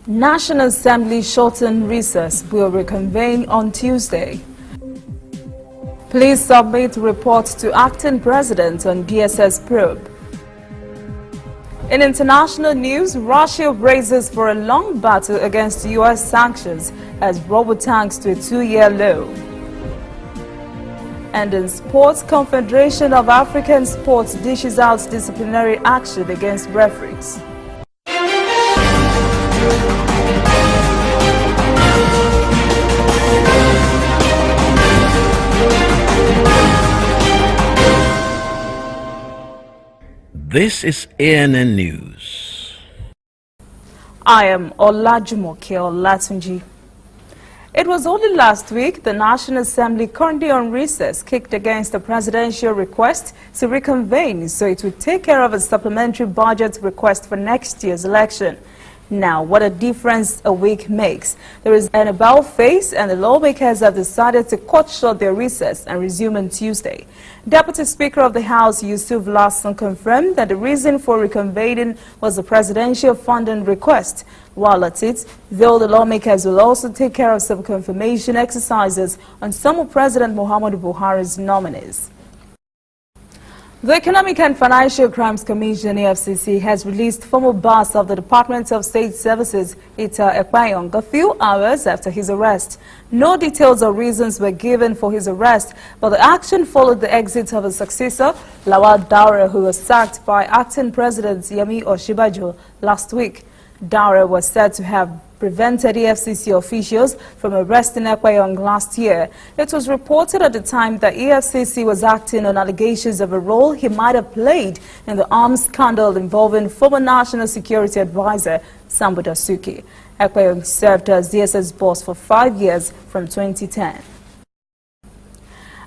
National Assembly shortened recess will reconvene on Tuesday. Please submit reports to acting president on DSS probe. In international news, Russia braces for a long battle against U.S. sanctions as rubble tanks to a 2-year low. And in sports, Confederation of African Sports dishes out disciplinary action against referees. This is ANN News. I am Olajumoke Olatunji. It was only last week the National Assembly, currently on recess, kicked against the presidential request to reconvene so it would take care of a supplementary budget request for next year's election. Now, what a difference a week makes. There is an about face, and the lawmakers have decided to cut short their recess and resume on Tuesday. Deputy Speaker of the House, Yusuf Lasson, confirmed that the reason for reconvening was the presidential funding request. While at it, though the lawmakers will also take care of some confirmation exercises on some of President Muhammadu Buhari's nominees. The Economic and Financial Crimes Commission, EFCC, has released former boss of the Department of State Services, Ita Ekpayong, a few hours after his arrest. No details or reasons were given for his arrest, but the action followed the exit of his successor, Lawal Daura, who was sacked by acting President Yemi Osinbajo last week. Daura was said to have prevented EFCC officials from arresting Ekpayong last year. It was reported at the time that EFCC was acting on allegations of a role he might have played in the arms scandal involving former National Security Advisor Sambo Dasuki. Ekpayong served as DSS boss for 5 years from 2010.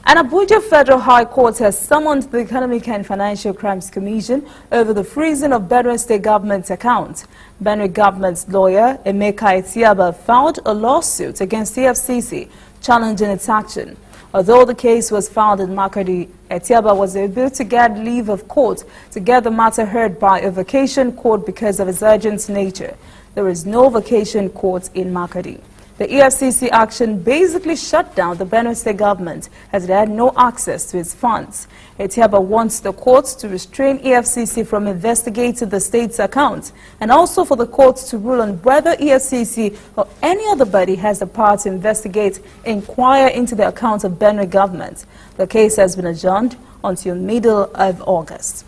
An Abuja Federal High Court has summoned the Economic and Financial Crimes Commission over the freezing of Benue State government's account. Benue government's lawyer, Emeka Etiaba, filed a lawsuit against the FCC challenging its action. Although the case was filed in Makurdi, Etiaba was able to get leave of court to get the matter heard by a vacation court because of its urgent nature. There is no vacation court in Makurdi. The EFCC action basically shut down the Benue State government as it had no access to its funds. Etiaba wants the courts to restrain EFCC from investigating the state's account and also for the courts to rule on whether EFCC or any other body has the power to inquire into the account of Benue government. The case has been adjourned until middle of August.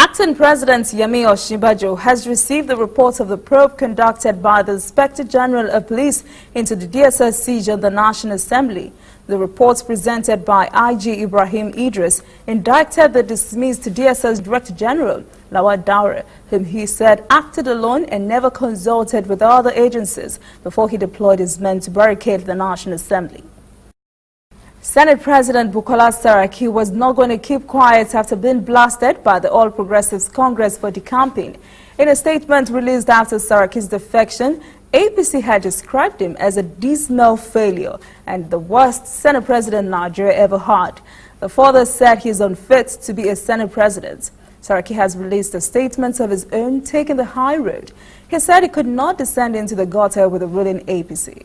Acting President Yemi Osinbajo has received the report of the probe conducted by the Inspector General of Police into the DSS siege of the National Assembly. The reports presented by IG Ibrahim Idris indicted the dismissed DSS Director General, Lawal Daura, whom he said acted alone and never consulted with other agencies before he deployed his men to barricade the National Assembly. Senate President Bukola Saraki was not going to keep quiet after being blasted by the All Progressives Congress for decamping. In a statement released after Saraki's defection, APC had described him as a dismal failure and the worst Senate President Nigeria ever had. The father said he is unfit to be a Senate President. Saraki has released a statement of his own taking the high road. He said he could not descend into the gutter with the ruling APC.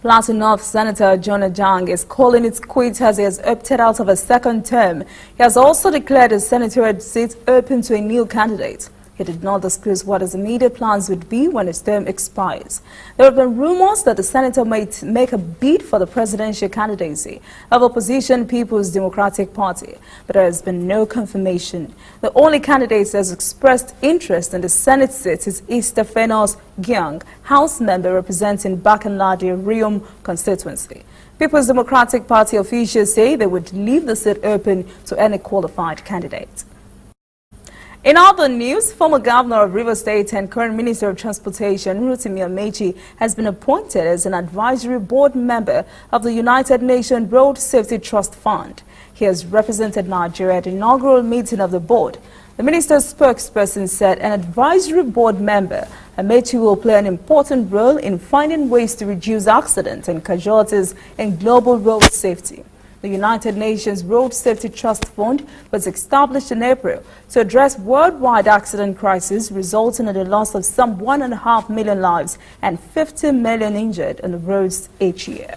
Plateau North Senator Jonah Jang is calling it quits as he has opted out of a second term. He has also declared his senatorial seat open to a new candidate. He did not disclose what his immediate plans would be when his term expires. There have been rumors that the senator might make a bid for the presidential candidacy of opposition People's Democratic Party, but there has been no confirmation. The only candidate that has expressed interest in the Senate seat is Estephanos Gyang, House member representing Bakanladi Riom constituency. People's Democratic Party officials say they would leave the seat open to any qualified candidate. In other news, former governor of Rivers State and current Minister of Transportation, Rotimi Amaechi, has been appointed as an advisory board member of the United Nations Road Safety Trust Fund. He has represented Nigeria at the inaugural meeting of the board. The minister's spokesperson said an advisory board member, Amaechi, will play an important role in finding ways to reduce accidents and casualties in global road safety. The United Nations Road Safety Trust Fund was established in April to address worldwide accident crisis, resulting in the loss of some 1.5 million lives and 50 million injured on the roads each year.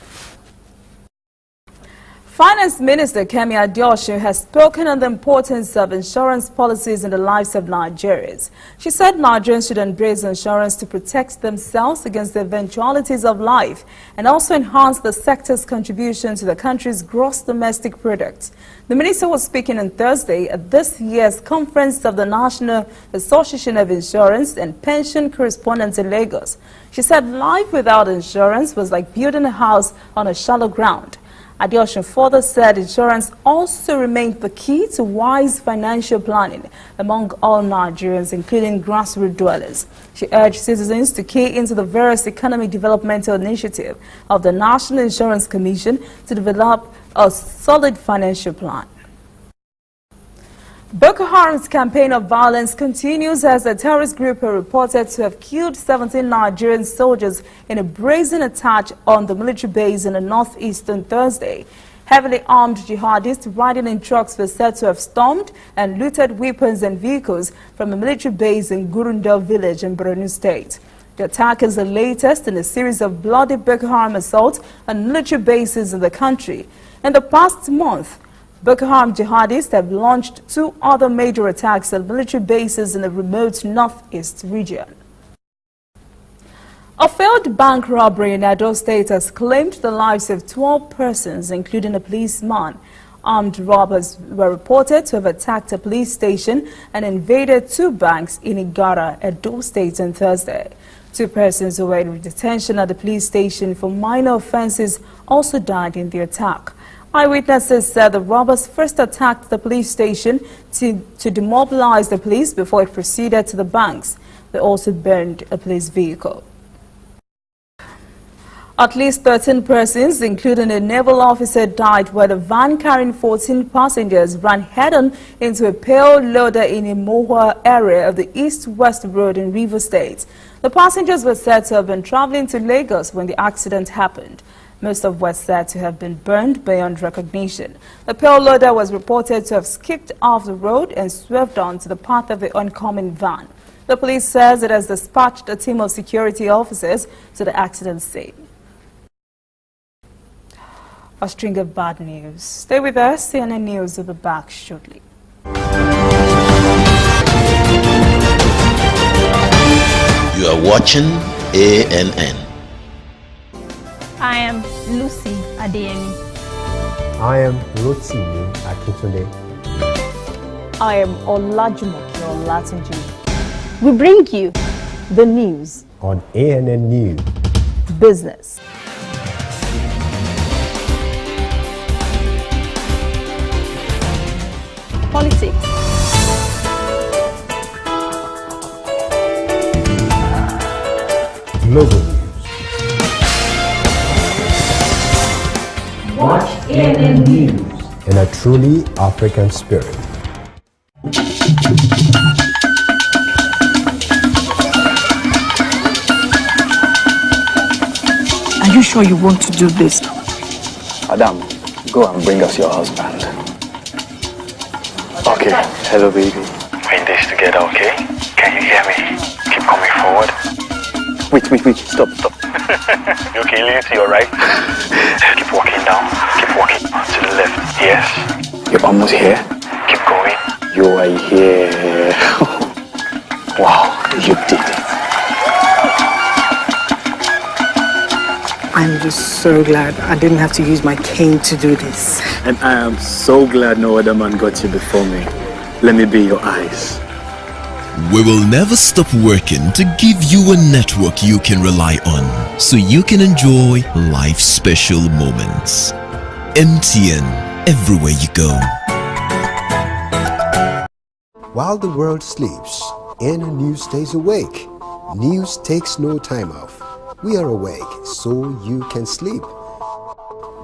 Finance Minister Kemi Adeosun has spoken on the importance of insurance policies in the lives of Nigerians. She said Nigerians should embrace insurance to protect themselves against the eventualities of life and also enhance the sector's contribution to the country's gross domestic product. The minister was speaking on Thursday at this year's conference of the National Association of Insurance and Pension Correspondents in Lagos. She said life without insurance was like building a house on a shallow ground. Adeosun further said insurance also remained the key to wise financial planning among all Nigerians, including grassroots dwellers. She urged citizens to key into the various economic developmental initiatives of the National Insurance Commission to develop a solid financial plan. Boko Haram's campaign of violence continues as the terrorist group are reported to have killed 17 Nigerian soldiers in a brazen attack on the military base in the northeast on Thursday. Heavily armed jihadists riding in trucks were said to have stormed and looted weapons and vehicles from a military base in Gurundel village in Borno State. The attack is the latest in a series of bloody Boko Haram assaults on military bases in the country. In the past month, Boko Haram jihadists have launched 2 other major attacks on military bases in the remote northeast region. A failed bank robbery in Edo State has claimed the lives of 12 persons, including a policeman. Armed robbers were reported to have attacked a police station and invaded 2 banks in Igara, Edo State on Thursday. 2 persons who were in detention at the police station for minor offenses also died in the attack. Eyewitnesses said the robbers first attacked the police station to demobilize the police before it proceeded to the banks. They also burned a police vehicle. At least 13 persons, including a naval officer, died when a van carrying 14 passengers ran head-on into a pale loader in Imohua area of the East-West Road in Rivers State. The passengers were said to have been traveling to Lagos when the accident happened. Most of were said to have been burned beyond recognition. The pale loader was reported to have skipped off the road and swerved onto the path of the oncoming van. The police says it has dispatched a team of security officers to the accident scene. A string of bad news. Stay with us. CNN News will be back shortly. You are watching ANN. I am Lucy Adeyemi. I am Rotimi Akintunde. I am Olajumoke Olatunji. We bring you the news, On ANN News. business, politics, Global News. Watch ANN News. In a truly African spirit. Are you sure you want to do this? Adam, go and bring us your husband. Okay, hello baby. We're in this together, okay? Can you hear me? Keep coming forward. Wait, stop. You okay, Lindsay, you alright? Keep walking down, keep walking to the left, yes? You're almost here. Keep going. You are here. Wow, you did it. I'm just so glad I didn't have to use my cane to do this. And I am so glad no other man got you before me. Let me be your eyes. We will never stop working to give you a network you can rely on so you can enjoy life's special moments. MTN, everywhere you go. While the world sleeps, ANN News stays awake. News takes no time off. We are awake so you can sleep.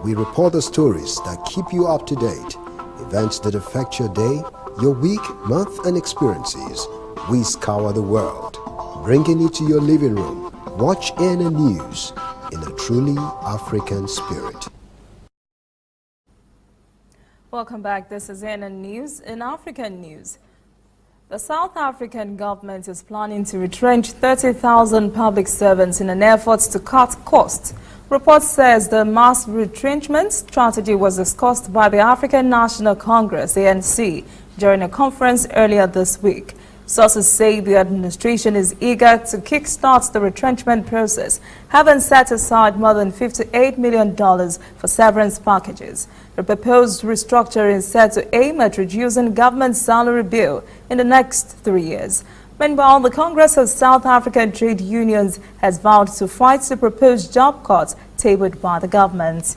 We report the stories that keep you up to date, events that affect your day, your week, month, and experiences. We scour the world, bringing it to your living room. Watch ANN News in a truly African spirit. Welcome back. This is NN News. In African news, the South African government is planning to retrench 30,000 public servants in an effort to cut costs. Report says the mass retrenchment strategy was discussed by the African National Congress, ANC, during a conference earlier this week. Sources say the administration is eager to kickstart the retrenchment process, having set aside more than $58 million for severance packages. The proposed restructuring is set to aim at reducing government salary bill in the next 3 years. Meanwhile, the Congress of South African Trade Unions has vowed to fight the proposed job cuts tabled by the government.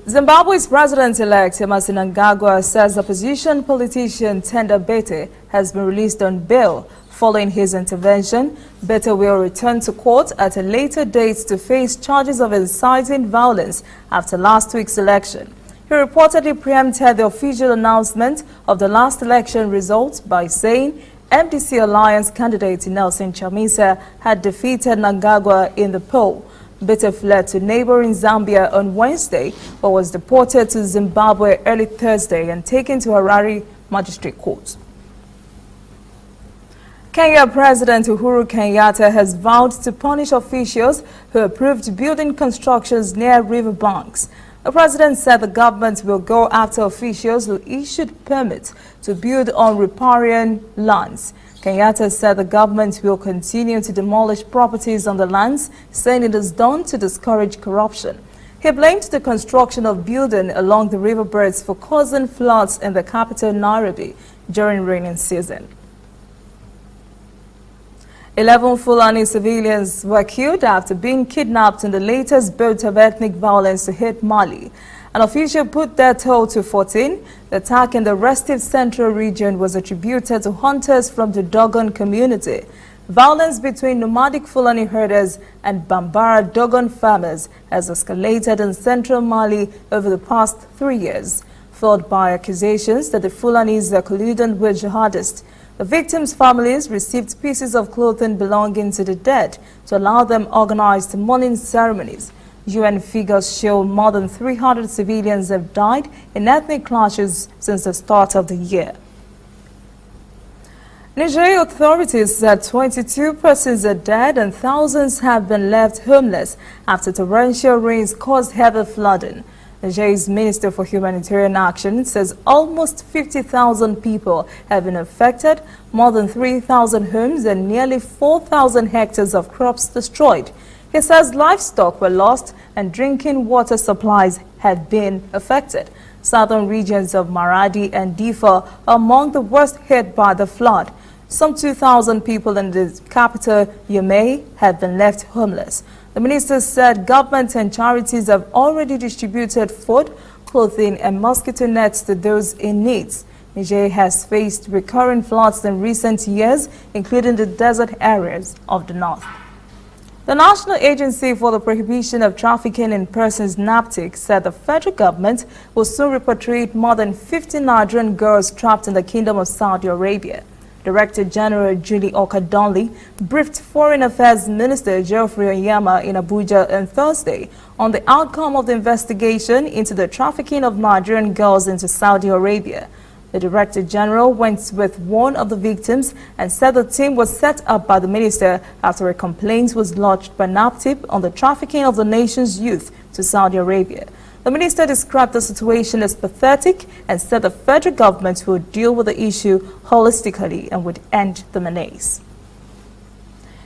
Zimbabwe's president-elect Emmerson Mnangagwa says opposition politician Tenda Mbete has been released on bail. Following his intervention, Mbete will return to court at a later date to face charges of inciting violence after last week's election. He reportedly preempted the official announcement of the last election results by saying MDC Alliance candidate Nelson Chamisa had defeated Mnangagwa in the poll. Mbete fled to neighboring Zambia on Wednesday, but was deported to Zimbabwe early Thursday and taken to Harare Magistrate Court. Kenya President Uhuru Kenyatta has vowed to punish officials who approved building constructions near riverbanks. The president said the government will go after officials who issued permits to build on riparian lands. Kenyatta said the government will continue to demolish properties on the lands, saying it is done to discourage corruption. He blamed the construction of building along the riverbeds for causing floods in the capital Nairobi during rainy season. 11 Fulani civilians were killed after being kidnapped in the latest bout of ethnic violence to hit Mali. An official put their toll to 14. The attack in the restive central region was attributed to hunters from the Dogon community. Violence between nomadic Fulani herders and Bambara Dogon farmers has escalated in central Mali over the past 3 years, fueled by accusations that the Fulanis are colluding with jihadists. The victims' families received pieces of clothing belonging to the dead to allow them organized mourning ceremonies. UN figures show more than 300 civilians have died in ethnic clashes since the start of the year. Nigeria authorities said 22 persons are dead and thousands have been left homeless after torrential rains caused heavy flooding. Nigeria's Minister for Humanitarian Action says almost 50,000 people have been affected, more than 3,000 homes and nearly 4,000 hectares of crops destroyed. He says livestock were lost and drinking water supplies have been affected. Southern regions of Maradi and Difa are among the worst hit by the flood. Some 2,000 people in the capital, Yamey, have been left homeless. The minister said government and charities have already distributed food, clothing and mosquito nets to those in need. Nigeria has faced recurring floods in recent years, including the desert areas of the north. The National Agency for the Prohibition of Trafficking in Persons, NAPTIC, said the federal government will soon repatriate more than 50 Nigerian girls trapped in the Kingdom of Saudi Arabia. Director General Julie Okadonli briefed Foreign Affairs Minister Geoffrey Onyema in Abuja on Thursday on the outcome of the investigation into the trafficking of Nigerian girls into Saudi Arabia. The Director General went with one of the victims and said the team was set up by the minister after a complaint was lodged by NAPTIP on the trafficking of the nation's youth to Saudi Arabia. The minister described the situation as pathetic and said the federal government will deal with the issue holistically and would end the menace.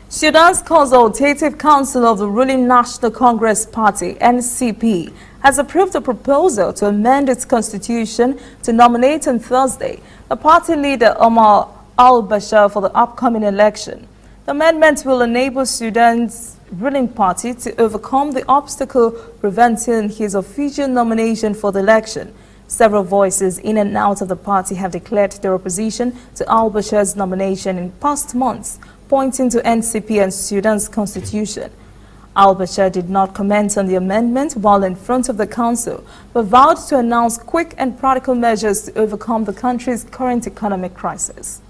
Sudan's Consultative Council of the ruling National Congress Party, NCP, has approved a proposal to amend its constitution to nominate on Thursday the party leader Omar al-Bashir for the upcoming election. The amendment will enable Sudan's ruling party to overcome the obstacle preventing his official nomination for the election. Several voices in and out of the party have declared their opposition to al-Bashir's nomination in past months, pointing to NCP and Sudan's constitution. Al-Bashir did not comment on the amendment while in front of the council, but vowed to announce quick and practical measures to overcome the country's current economic crisis.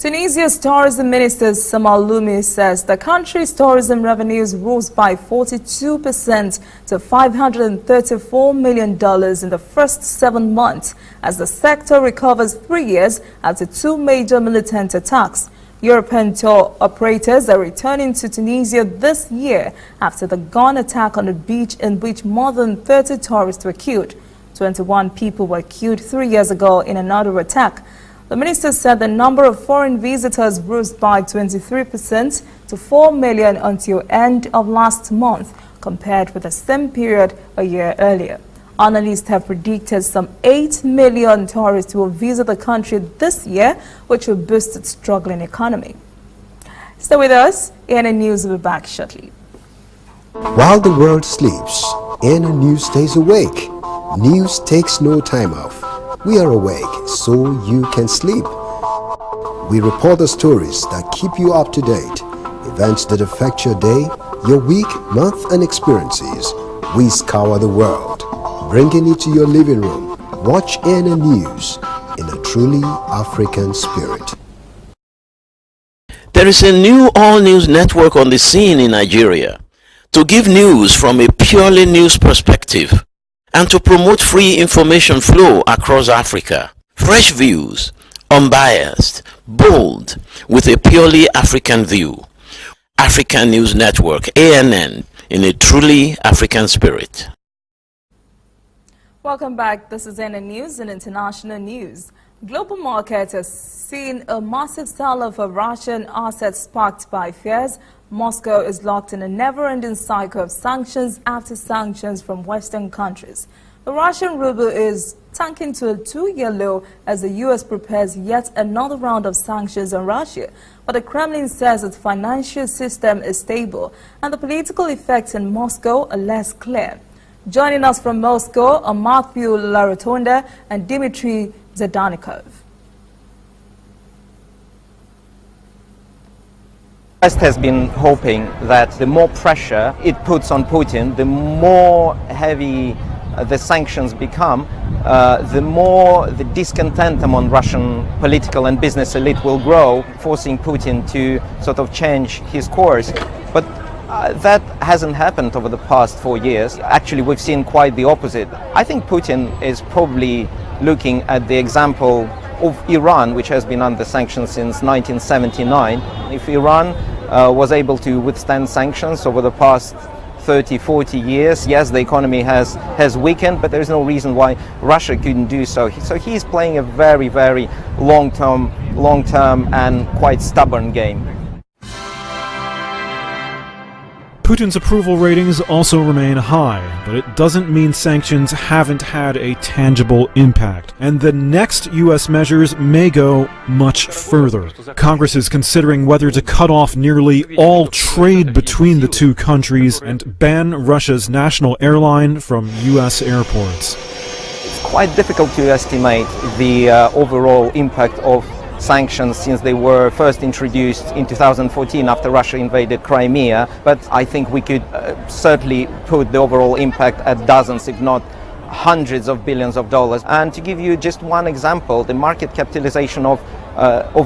Tunisia's tourism minister Samal Loumi says the country's tourism revenues rose by 42% to $534 million in the first 7 months as the sector recovers 3 years after 2 major militant attacks. European tour operators are returning to Tunisia this year after the gun attack on a beach in which more than 30 tourists were killed. 21 people were killed 3 years ago in another attack. The minister said the number of foreign visitors rose by 23% to 4 million until end of last month, compared with the same period a year earlier. Analysts have predicted some 8 million tourists will visit the country this year, which will boost its struggling economy. Stay with us. ANN News will be back shortly. While the world sleeps, ANN News stays awake. News takes no time off. We are awake so you can sleep. We report the stories that keep you up to date, events that affect your day, your week, month, and experiences. We scour the world, bringing it to your living room. Watch ANN News in a truly African spirit. There is a new all-news network on the scene in Nigeria to give news from a purely news perspective and to promote free information flow across Africa. Fresh views, unbiased, bold, with a purely African view. African News Network, ANN, in a truly African spirit. Welcome back. This is ANN News and international news. Global markets have seen a massive sell-off of Russian assets sparked by fears Moscow is locked in a never-ending cycle of sanctions after sanctions from Western countries. The Russian ruble is tanking to a 2-year low as the U.S. prepares yet another round of sanctions on Russia. But the Kremlin says its financial system is stable and the political effects in Moscow are less clear. Joining us from Moscow are Matthew Larotonda and Dmitry Zadanikov. The West has been hoping that the more pressure it puts on Putin, the more heavy the sanctions become, the more the discontent among Russian political and business elite will grow, forcing Putin to sort of change his course. But that hasn't happened over the past 4 years. Actually, we've seen quite the opposite. I think Putin is probably looking at the example of Iran, which has been under sanctions since 1979. If Iran was able to withstand sanctions over the past 30-40 years, yes, the economy has weakened, but there is no reason why Russia couldn't do so. So he's playing a very, very long-term and quite stubborn game. Putin's approval ratings also remain high, but it doesn't mean sanctions haven't had a tangible impact. And the next U.S. measures may go much further. Congress is considering whether to cut off nearly all trade between the two countries and ban Russia's national airline from U.S. airports. It's quite difficult to estimate the overall impact of sanctions since they were first introduced in 2014 after Russia invaded Crimea, but I think we could certainly put the overall impact at dozens, if not hundreds of billions of dollars. And to give you just one example, the market capitalization of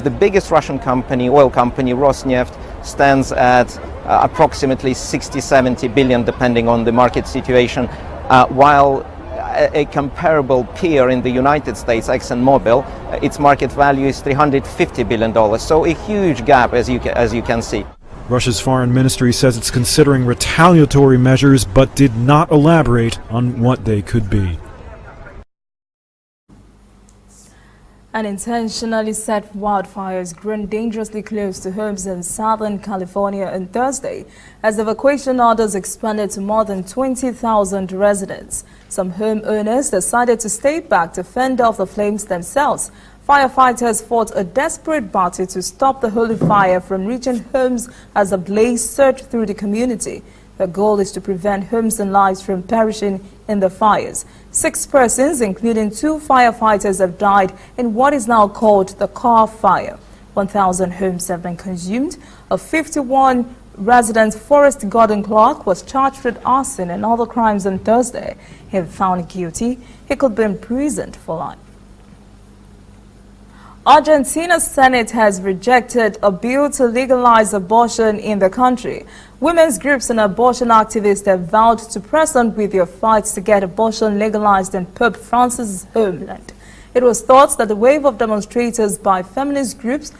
the biggest Russian company, oil company, Rosneft, stands at approximately 60-70 billion, depending on the market situation, while a comparable peer in the United States, ExxonMobil, its market value is $350 billion. So a huge gap, as you can see. Russia's foreign ministry says it's considering retaliatory measures, but did not elaborate on what they could be. Unintentionally set wildfires grown dangerously close to homes in Southern California on Thursday as evacuation orders expanded to more than 20,000 residents. Some homeowners decided to stay back to fend off the flames themselves. Firefighters fought a desperate battle to stop the holy fire from reaching homes as the blaze surged through the community. The goal is to prevent homes and lives from perishing in the fires. 6 persons, including 2 firefighters, have died in what is now called the Carr Fire. 1,000 homes have been consumed. A 51-resident Forest Garden clerk was charged with arson and other crimes on Thursday. If found guilty, he could be imprisoned for life. Argentina's Senate has rejected a bill to legalize abortion in the country. Women's groups and abortion activists have vowed to press on with their fights to get abortion legalized in Pope Francis' homeland. It was thought that the wave of demonstrators by feminist groups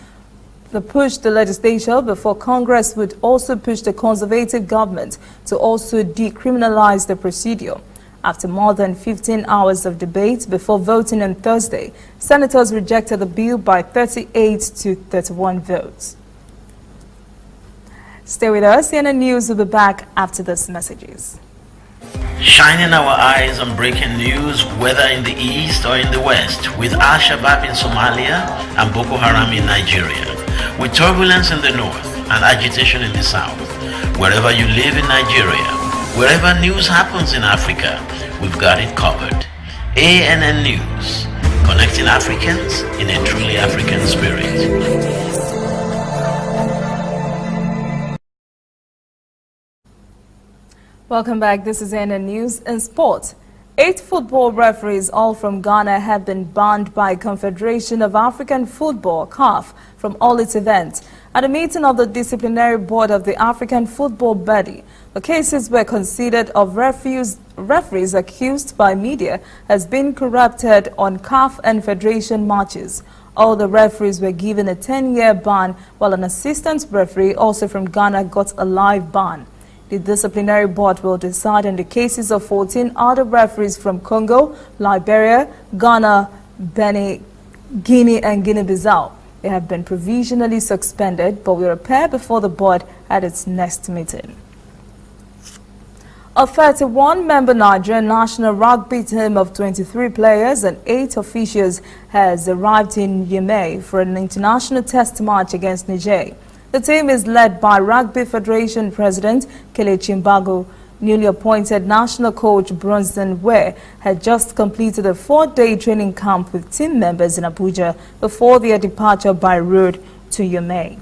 that pushed the legislature before Congress would also push the conservative government to also decriminalize the procedure. After more than 15 hours of debate before voting on Thursday, senators rejected the bill by 38 to 31 votes. Stay with us. CNN News will be back after these messages. Shining our eyes on breaking news, whether in the east or in the west, with Al-Shabaab in Somalia and Boko Haram in Nigeria, with turbulence in the north and agitation in the south. Wherever you live in Nigeria, wherever news happens in Africa, we've got it covered. ANN News, connecting Africans in a truly African spirit. Welcome back. This is ANN News in sport. 8 football referees, all from Ghana, have been banned by Confederation of African Football, CAF, from all its events. At a meeting of the disciplinary board of the African Football Body, the cases were considered of referees accused by media as being corrupted on CAF and Federation matches. All the referees were given a 10-year ban, while an assistant referee, also from Ghana, got a life ban. The disciplinary board will decide on the cases of 14 other referees from Congo, Liberia, Ghana, Benin, Guinea and Guinea-Bissau. They have been provisionally suspended but will appear before the board at its next meeting. A 31-member Nigerian national rugby team of 23 players and 8 officials has arrived in Yamey for an international test match against Niger. The team is led by Rugby Federation President Kelechi Mbago. Newly appointed national coach Bronson Ware had just completed a 4-day training camp with team members in Abuja before their departure by road to Yamey.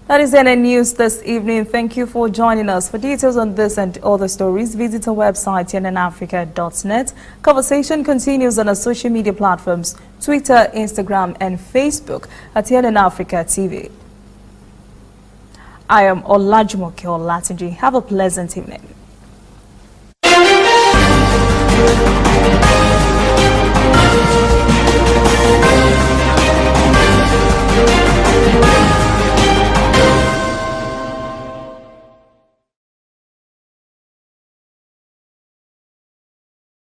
That is NN News this evening. Thank you for joining us. For details on this and other stories, visit our website, cnnafrica.net. Conversation continues on our social media platforms, Twitter, Instagram, and Facebook at CNN Africa TV. I am Olajumoke Olatunji. Have a pleasant evening.